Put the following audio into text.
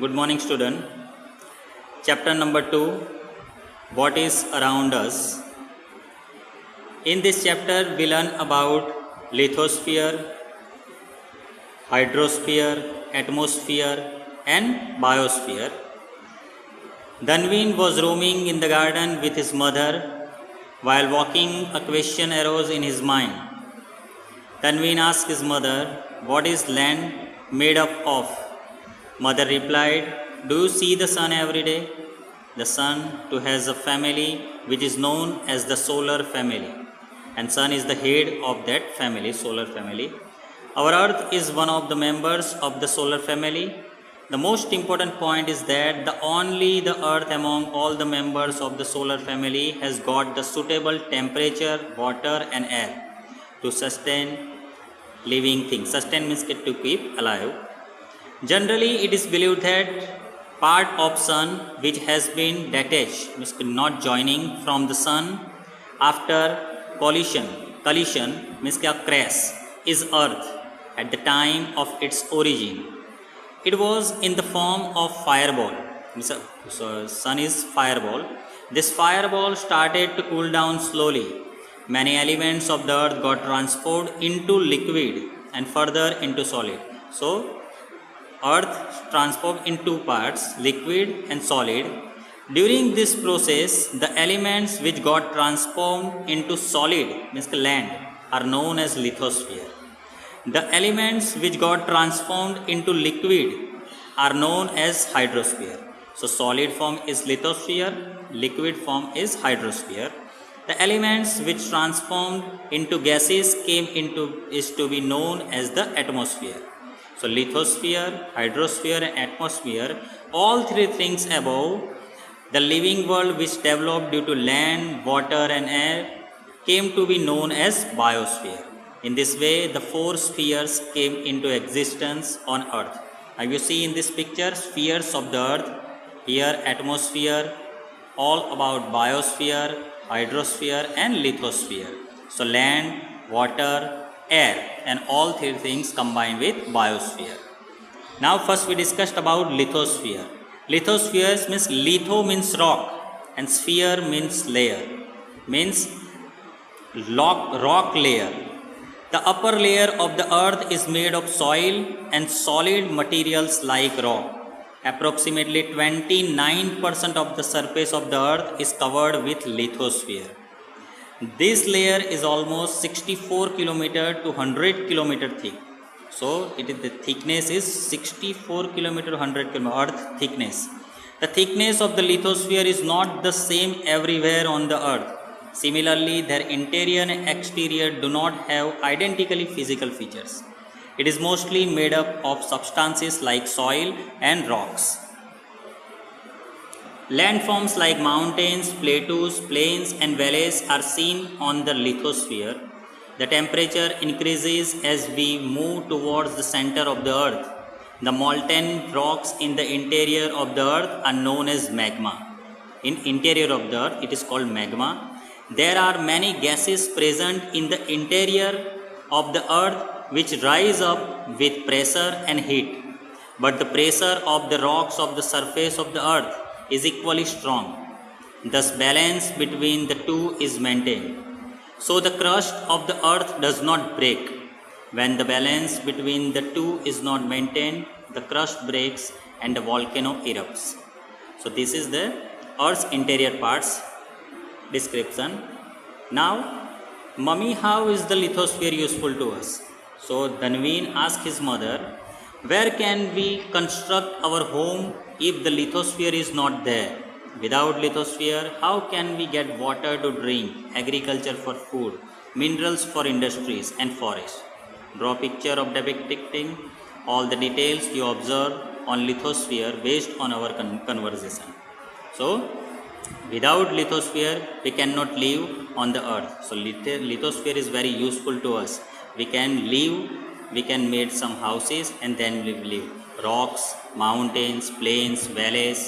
Good morning, student. Chapter number 2, What is around us? In this chapter, we learn about lithosphere, hydrosphere, atmosphere, and biosphere. Dhanveen was roaming in the garden with his mother. While walking, a question arose in his mind. Dhanveen asked his mother, "What is land made up of?" Mother replied, "Do you see the sun every day? The sun too has a family which is known as the solar family, and sun is the head of that family, solar family. Our earth is one of the members of the solar family. The most important point is that only the earth among all the members of the solar family has got the suitable temperature, water and air to sustain living things. Sustain means to keep alive. Generally, it is believed that part of sun which has been detached, means not joining from the sun after collision means crash, is earth at the time of its origin. It was in the form of fireball. So sun is fireball. This fireball started to cool down slowly. Many elements of the earth got transformed into liquid and further into solid. So earth transformed in two parts, liquid and solid. During this process, the elements which got transformed into solid, means land, are known as lithosphere. The elements which got transformed into liquid are known as hydrosphere. So solid form is lithosphere, liquid form is hydrosphere. The elements which transformed into gases is to be known as the atmosphere. So lithosphere, hydrosphere and atmosphere, all three things above, the living world which developed due to land, water and air, came to be known as biosphere. In this way, the four spheres came into existence on earth. Now you see in this picture, spheres of the earth, here atmosphere, all about biosphere, hydrosphere and lithosphere. So land, water, air and all three things combined with biosphere. Now first we discussed about lithosphere. Lithosphere means litho means rock and sphere means layer, means rock layer. The upper layer of the earth is made of soil and solid materials like rock. Approximately 29% of the surface of the earth is covered with lithosphere. This layer is almost 64 km to 100 km thick. So the thickness is 64 km to 100 km earth thickness. The thickness of the lithosphere is not the same everywhere on the earth. Similarly, their interior and exterior do not have identically physical features. It is mostly made up of substances like soil and rocks. Landforms like mountains, plateaus, plains and valleys are seen on the lithosphere. The temperature increases as we move towards the center of the earth. The molten rocks in the interior of the earth are known as magma. In interior of the earth, it is called magma. There are many gases present in the interior of the earth which rise up with pressure and heat. But the pressure of the rocks of the surface of the earth is equally strong. Thus balance between the two is maintained. So the crust of the earth does not break. When the balance between the two is not maintained, the crust breaks and the volcano erupts. So this is the earth's interior parts description. Now, Mummy, how is the lithosphere useful to us? So Dhanveen asked his mother, where can we construct our home if the lithosphere is not there? Without lithosphere, how can we get water to drink, agriculture for food, minerals for industries and forests? Draw a picture of depicting all the details you observe on lithosphere based on our conversation. So, without lithosphere, we cannot live on the earth. So, lithosphere is very useful to us. We can live, we can make some houses and then we live. Rocks, mountains, plains, valleys.